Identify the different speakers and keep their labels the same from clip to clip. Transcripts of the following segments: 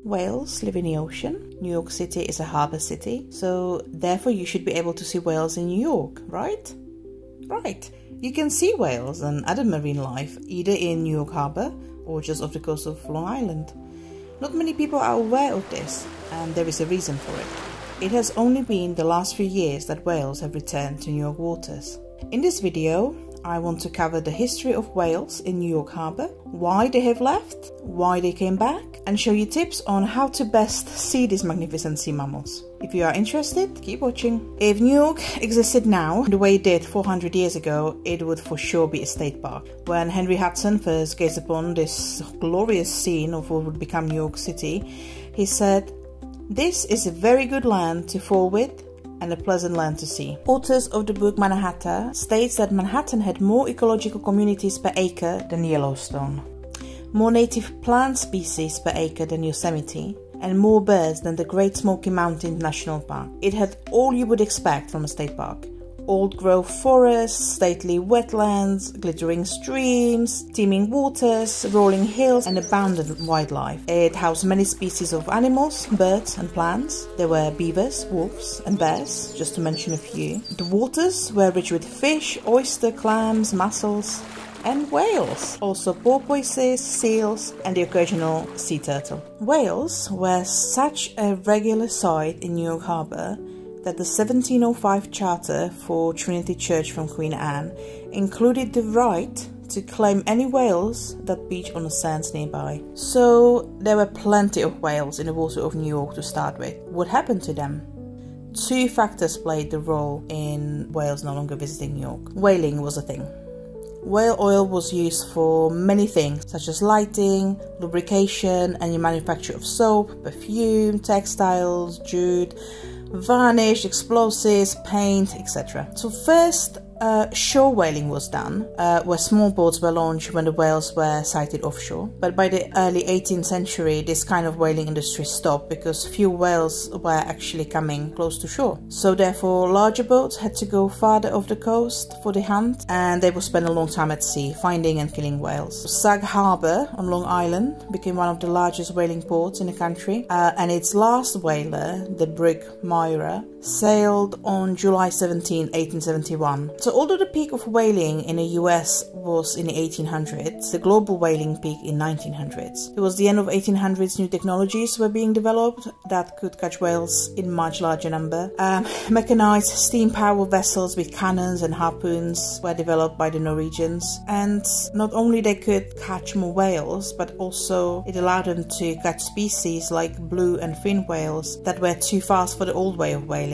Speaker 1: whales live in the ocean. New York City is a harbour city, so therefore you should be able to see whales in New York, right? Right. You can see whales and other marine life either in New York Harbour or just off the coast of Long Island. Not many people are aware of this, and there is a reason for it. It has only been the last few years that whales have returned to New York waters. In this video, I want to cover the history of whales in New York Harbour, why they have left, why they came back, and show you tips on how to best see these magnificent sea mammals. If you are interested, keep watching. If New York existed now, the way it did 400 years ago, it would for sure be a state park. When Henry Hudson first gazed upon this glorious scene of what would become New York City, he said, "This is a very good land to fall with, and a pleasant land to see." Authors of the book Manhattan states that Manhattan had more ecological communities per acre than Yellowstone, more native plant species per acre than Yosemite, and more birds than the Great Smoky Mountains National Park. It had all you would expect from a state park. Old-growth forests, stately wetlands, glittering streams, teeming waters, rolling hills, and abundant wildlife. It housed many species of animals, birds, and plants. There were beavers, wolves, and bears, just to mention a few. The waters were rich with fish, oyster, clams, mussels, and whales. Also porpoises, seals, and the occasional sea turtle. Whales were such a regular sight in New York Harbour that the 1705 charter for Trinity Church from Queen Anne included the right to claim any whales that beach on the sands nearby. So there were plenty of whales in the water of New York to start with. What happened to them? Two factors played the role in whales no longer visiting New York. Whaling was a thing. Whale oil was used for many things, such as lighting, lubrication, and the manufacture of soap, perfume, textiles, jute, varnish, explosives, paint, etc. So first, shore whaling was done, where small boats were launched when the whales were sighted offshore. But by the early 18th century, this kind of whaling industry stopped because few whales were actually coming close to shore. So therefore, larger boats had to go farther off the coast for the hunt, and they would spend a long time at sea, finding and killing whales. Sag Harbor on Long Island became one of the largest whaling ports in the country, and its last whaler, the brig Myra, sailed on July 17, 1871. So although the peak of whaling in the US was in the 1800s, the global whaling peak in 1900s. It was the end of 1800s, new technologies were being developed that could catch whales in much larger number. Mechanized steam-powered vessels with cannons and harpoons were developed by the Norwegians, and not only they could catch more whales, but also it allowed them to catch species like blue and fin whales that were too fast for the old way of whaling.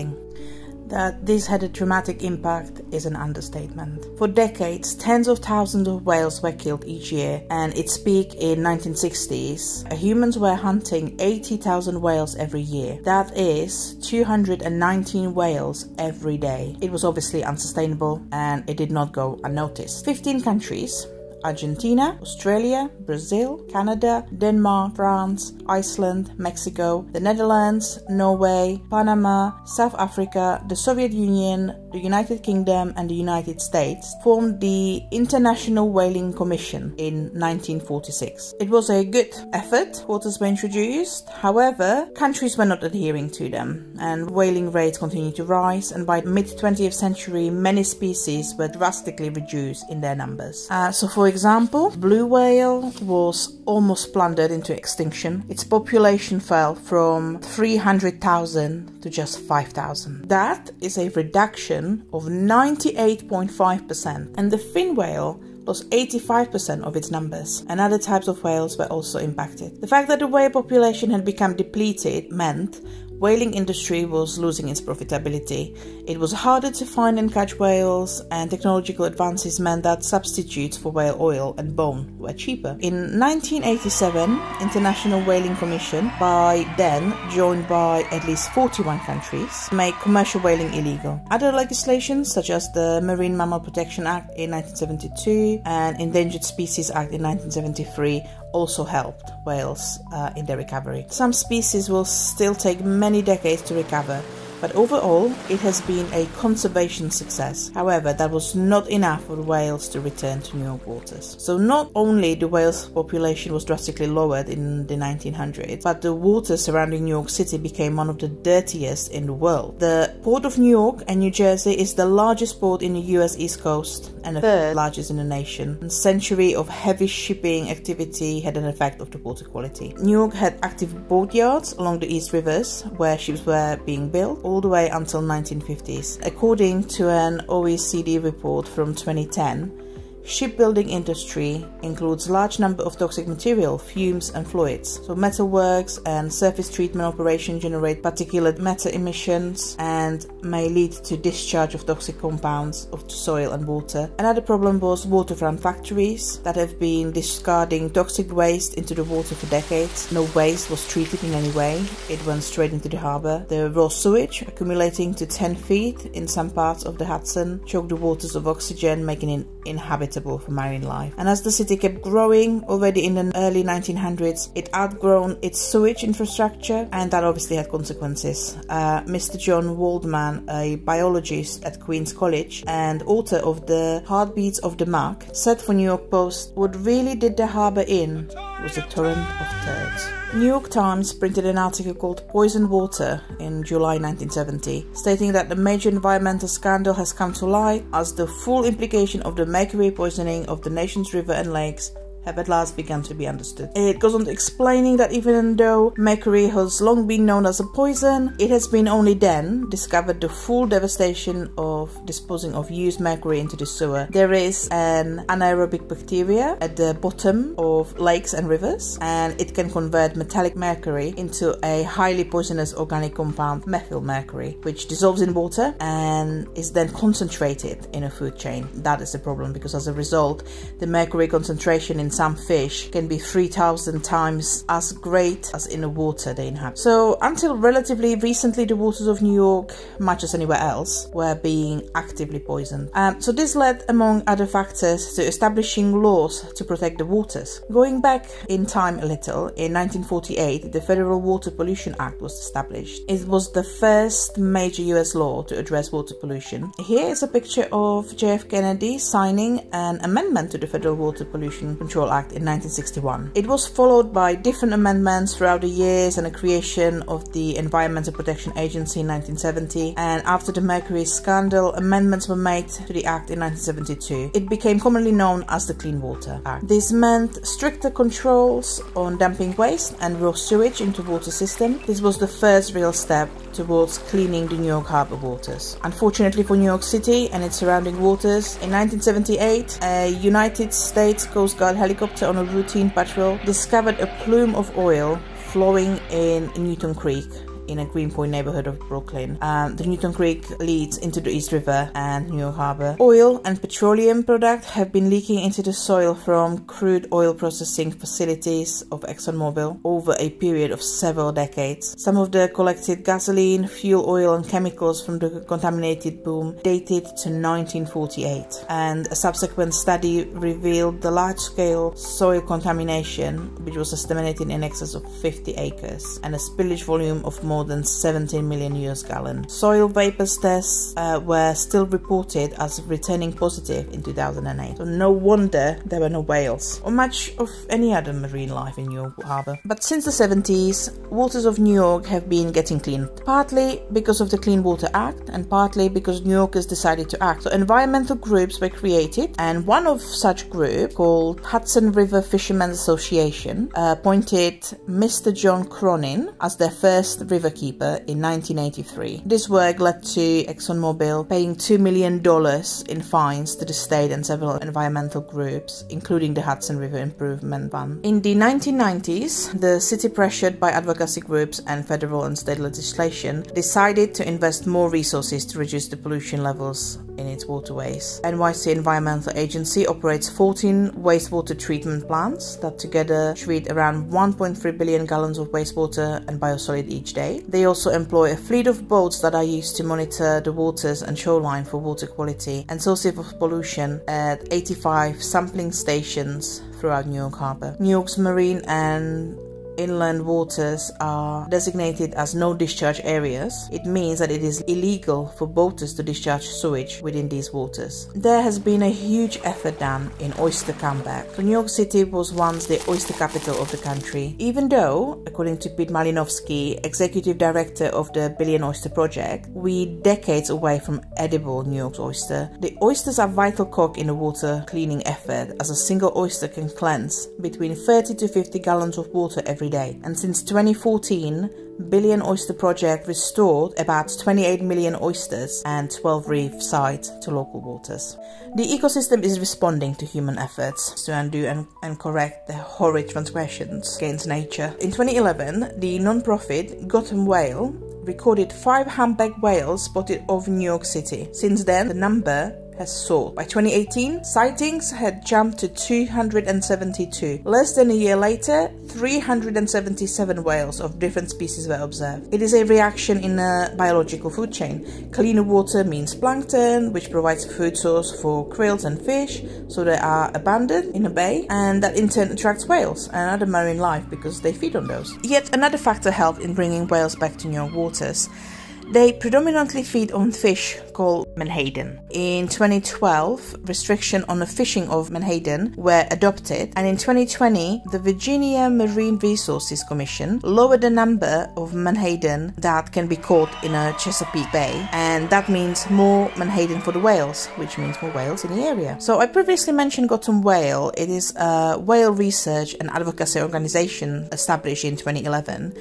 Speaker 1: That this had a dramatic impact is an understatement. For decades, tens of thousands of whales were killed each year, and its peak in 1960s, humans were hunting 80,000 whales every year. That is 219 whales every day. It was obviously unsustainable, and it did not go unnoticed. 15 countries, Argentina, Australia, Brazil, Canada, Denmark, France, Iceland, Mexico, the Netherlands, Norway, Panama, South Africa, the Soviet Union, the United Kingdom, and the United States formed the International Whaling Commission in 1946. It was a good effort. Quotas were introduced. However, countries were not adhering to them, and whaling rates continued to rise, and by the mid-20th century, many species were drastically reduced in their numbers. So for example, blue whale was almost plundered into extinction. Its population fell from 300,000 to just 5,000. That is a reduction of 98.5%. And the fin whale lost 85% of its numbers, and other types of whales were also impacted. The fact that the whale population had become depleted meant whaling industry was losing its profitability. It was harder to find and catch whales, and technological advances meant that substitutes for whale oil and bone were cheaper. In 1987, International Whaling Commission, by then joined by at least 41 countries, made commercial whaling illegal. Other legislations such as the Marine Mammal Protection Act in 1972 and Endangered Species Act in 1973 also helped whales in their recovery. Some species will still take many decades to recover, But overall, it has been a conservation success. However, that was not enough for whales to return to New York waters. So not only the whales population was drastically lowered in the 1900s, but the water surrounding New York City became one of the dirtiest in the world. The Port of New York and New Jersey is the largest port in the US East Coast and the third largest in the nation. A century of heavy shipping activity had an effect of the water quality. New York had active boatyards along the East Rivers where ships were being built all the way until 1950s. According to an OECD report from 2010, shipbuilding industry includes large number of toxic material, fumes and fluids. So metalworks and surface treatment operations generate particulate matter emissions and may lead to discharge of toxic compounds of soil and water. Another problem was waterfront factories that have been discarding toxic waste into the water for decades. No waste was treated in any way. It went straight into the harbour. The raw sewage, accumulating to 10 feet in some parts of the Hudson, choked the waters of oxygen, making it inhabitable for marine life. And as the city kept growing, already in the early 1900s, it outgrown its sewage infrastructure, and that obviously had consequences. Mr. John Waldman, a biologist at Queens College and author of The Heartbeats of the Muck, said for New York Post, "What really did the harbour in was a torrent of turds." New York Times printed an article called Poison Water in July 1970, stating that the major environmental scandal has come to light as the full implication of the mercury poisoning of the nation's river and lakes have at last begun to be understood. It goes on to explaining that even though mercury has long been known as a poison, it has been only then discovered the full devastation of disposing of used mercury into the sewer. There is an anaerobic bacteria at the bottom of lakes and rivers, and it can convert metallic mercury into a highly poisonous organic compound, methyl mercury, which dissolves in water and is then concentrated in a food chain. That is the problem, because as a result, the mercury concentration in some fish can be 3,000 times as great as in the water they inhabit. So until relatively recently, the waters of New York, much as anywhere else, were being actively poisoned. So this led, among other factors, to establishing laws to protect the waters. Going back in time a little, in 1948, the Federal Water Pollution Act was established. It was the first major US law to address water pollution. Here is a picture of JF Kennedy signing an amendment to the Federal Water Pollution Control Act in 1961. It was followed by different amendments throughout the years and a creation of the Environmental Protection Agency in 1970, and after the mercury scandal, amendments were made to the Act in 1972. It became commonly known as the Clean Water Act. This meant stricter controls on dumping waste and raw sewage into water system. This was the first real step towards cleaning the New York harbor waters. Unfortunately for New York City and its surrounding waters, in 1978, a United States Coast Guard helicopter on a routine patrol discovered a plume of oil flowing in Newton Creek in a Greenpoint neighborhood of Brooklyn. The Newton Creek leads into the East River and New York Harbor. Oil and petroleum products have been leaking into the soil from crude oil processing facilities of ExxonMobil over a period of several decades. Some of the collected gasoline, fuel oil and chemicals from the contaminated boom dated to 1948, and a subsequent study revealed the large-scale soil contamination, which was estimated in excess of 50 acres, and a spillage volume of more than 17 million US gallons. Soil vapors tests were still reported as returning positive in 2008. So no wonder there were no whales or much of any other marine life in New York Harbor. But since the 70s, waters of New York have been getting cleaned, partly because of the Clean Water Act and partly because New Yorkers decided to act. So environmental groups were created, and one of such groups, called Hudson River Fishermen's Association, appointed Mr. John Cronin as their first river keeper in 1983. This work led to ExxonMobil paying $2 million in fines to the state and several environmental groups, including the Hudson River Improvement Fund. In the 1990s, the city, pressured by advocacy groups and federal and state legislation, decided to invest more resources to reduce the pollution levels in its waterways. NYC Environmental Agency operates 14 wastewater treatment plants that together treat around 1.3 billion gallons of wastewater and biosolid each day. They also employ a fleet of boats that are used to monitor the waters and shoreline for water quality and sources of pollution at 85 sampling stations throughout New York Harbor. New York's marine and inland waters are designated as no discharge areas, it means that it is illegal for boaters to discharge sewage within these waters. There has been a huge effort done in oyster comeback. So New York City was once the oyster capital of the country, even though, according to Pete Malinowski, executive director of the Billion Oyster Project, we're decades away from edible New York's oyster. The oysters are a vital cog in the water cleaning effort, as a single oyster can cleanse between 30 to 50 gallons of water every day. And since 2014, Billion Oyster Project restored about 28 million oysters and 12 reef sites to local waters. The ecosystem is responding to human efforts to undo and correct the horrid transgressions against nature. In 2011, the non-profit Gotham Whale recorded 5 humpback whales spotted over New York City. Since then, the number has soared. By 2018, sightings had jumped to 272. Less than a year later, 377 whales of different species were observed. It is a reaction in a biological food chain. Cleaner water means plankton, which provides a food source for krill and fish, so they are abundant in a bay, and that in turn attracts whales and other marine life because they feed on those. Yet another factor helped in bringing whales back to New York waters. They predominantly feed on fish called menhaden. In 2012, restrictions on the fishing of menhaden were adopted, and in 2020, the Virginia Marine Resources Commission lowered the number of menhaden that can be caught in a Chesapeake Bay, and that means more menhaden for the whales, which means more whales in the area. So I previously mentioned Gotham Whale. It is a whale research and advocacy organization established in 2011,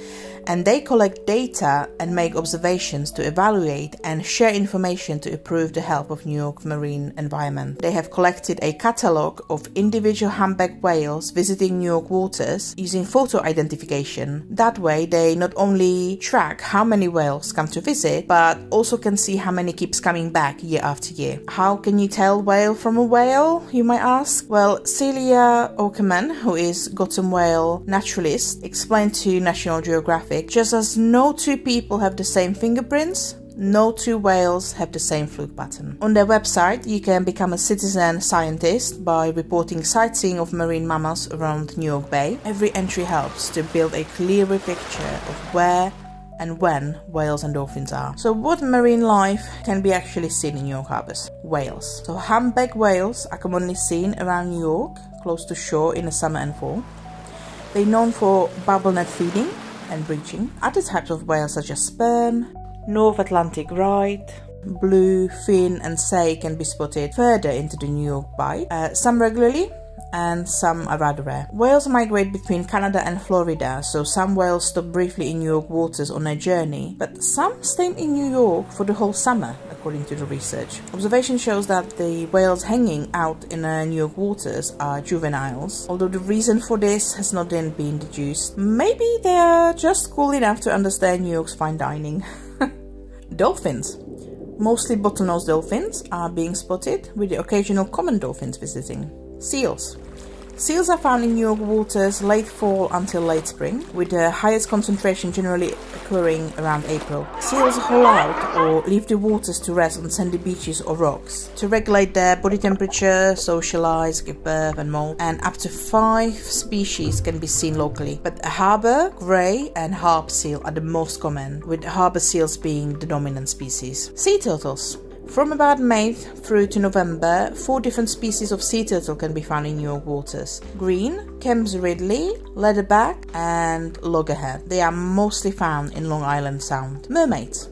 Speaker 1: and they collect data and make observations to evaluate and share information to improve the health of New York marine environment. They have collected a catalogue of individual humpback whales visiting New York waters using photo identification. That way they not only track how many whales come to visit, but also can see how many keeps coming back year after year. How can you tell whale from a whale, you might ask? Well, Celia Okerman, who is Gotham Whale naturalist, explained to National Geographic, just as no two people have the same fingerprints, no two whales have the same fluke pattern. On their website, you can become a citizen scientist by reporting sightseeing of marine mammals around New York Bay. Every entry helps to build a clearer picture of where and when whales and dolphins are. So what marine life can be actually seen in New York harbors? Whales. So humpback whales are commonly seen around New York, close to shore in the summer and fall. They're known for bubble net feeding and breaching. Other types of whales such as sperm, North Atlantic right, blue, fin and sei can be spotted further into the New York Bight, some regularly and some are rather rare. Whales migrate between Canada and Florida, so some whales stop briefly in New York waters on their journey, but some stay in New York for the whale summer, according to the research. Observation shows that the whales hanging out in New York waters are juveniles, although the reason for this has not then been deduced. Maybe they are just cool enough to understand New York's fine dining. Dolphins. Mostly bottlenose dolphins are being spotted, with the occasional common dolphins visiting. Seals. Seals are found in New York waters late fall until late spring, with the highest concentration generally occurring around April. Seals haul out or leave the waters to rest on sandy beaches or rocks to regulate their body temperature, socialize, give birth and molt, and up to 5 species can be seen locally. But a harbor, grey and harp seal are the most common, with harbor seals being the dominant species. Sea turtles. From about May through to November, 4 different species of sea turtle can be found in New York waters. Green, Kemp's Ridley, leatherback and loggerhead. They are mostly found in Long Island Sound. Mermaids.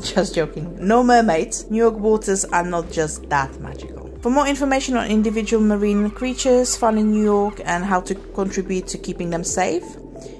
Speaker 1: Just joking. No mermaids. New York waters are not just that magical. For more information on individual marine creatures found in New York and how to contribute to keeping them safe,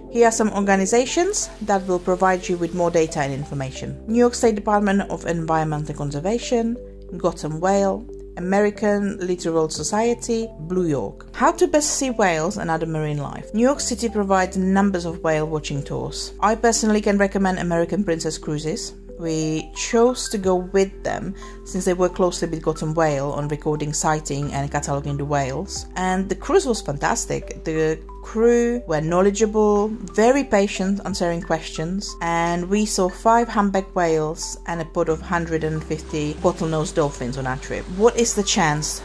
Speaker 1: here are some organizations that will provide you with more data and information. New York State Department of Environmental Conservation, Gotham Whale, American Littoral Society, Blue York. How to best see whales and other marine life. New York City provides numbers of whale watching tours. I personally can recommend American Princess Cruises. We chose to go with them since they work closely with Gotham Whale on recording sighting and cataloguing the whales. And the cruise was fantastic. The crew were knowledgeable, very patient answering questions, and we saw 5 humpback whales and a pod of 150 bottlenose dolphins on our trip. What is the chance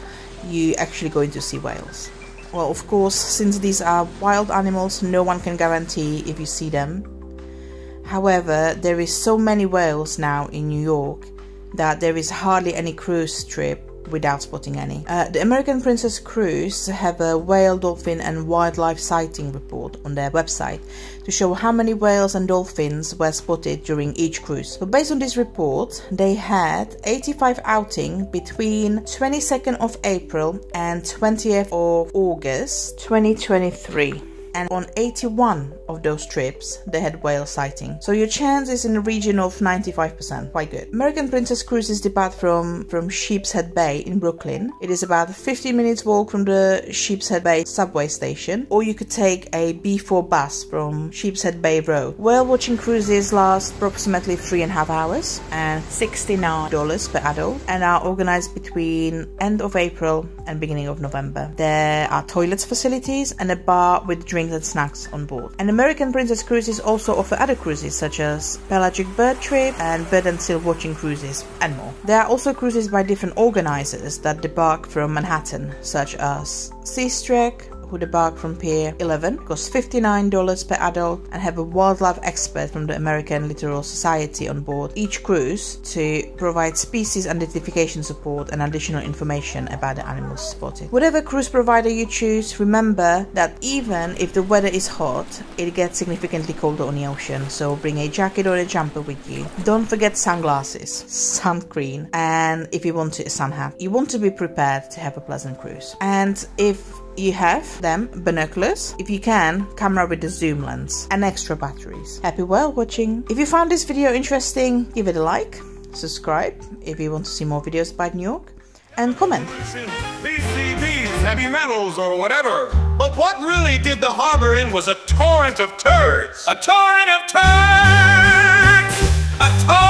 Speaker 1: you actually going to see whales? Well, of course, since these are wild animals, no one can guarantee if you see them. However, there is so many whales now in New York that there is hardly any cruise trip without spotting any. The American Princess Cruise have a whale, dolphin and wildlife sighting report on their website to show how many whales and dolphins were spotted during each cruise. So based on this report, they had 85 outing between 22nd of April and 20th of August 2023. And on 81 of those trips, they had whale sighting. So your chance is in the region of 95%, quite good. American Princess Cruises depart from Sheepshead Bay in Brooklyn. It is about a 15 minutes walk from the Sheepshead Bay subway station, or you could take a B4 bus from Sheepshead Bay Road. Whale watching cruises last approximately 3.5 hours and $69 per adult, and are organized between end of April and beginning of November. There are toilets facilities and a bar with drinks and snacks on board. And American Princess Cruises also offer other cruises such as pelagic bird trip and bird and seal watching cruises and more. There are also cruises by different organizers that debark from Manhattan, such as Seastrek, who debark from Pier 11, costs $59 per adult, and have a wildlife expert from the American Littoral Society on board each cruise to provide species identification support and additional information about the animals spotted. Whatever cruise provider you choose, remember that even if the weather is hot, it gets significantly colder on the ocean, so bring a jacket or a jumper with you. Don't forget sunglasses, sunscreen, and if you want to, a sun hat. You want to be prepared to have a pleasant cruise. And if you have them, binoculars, if you can, camera with the zoom lens, and extra batteries. Happy whale watching! If you found this video interesting, give it a like, subscribe if you want to see more videos about New York, and comment.
Speaker 2: PCBs, heavy metals, or whatever. But what really did the harbor in was a torrent of turds. A torrent of turds! A torrent!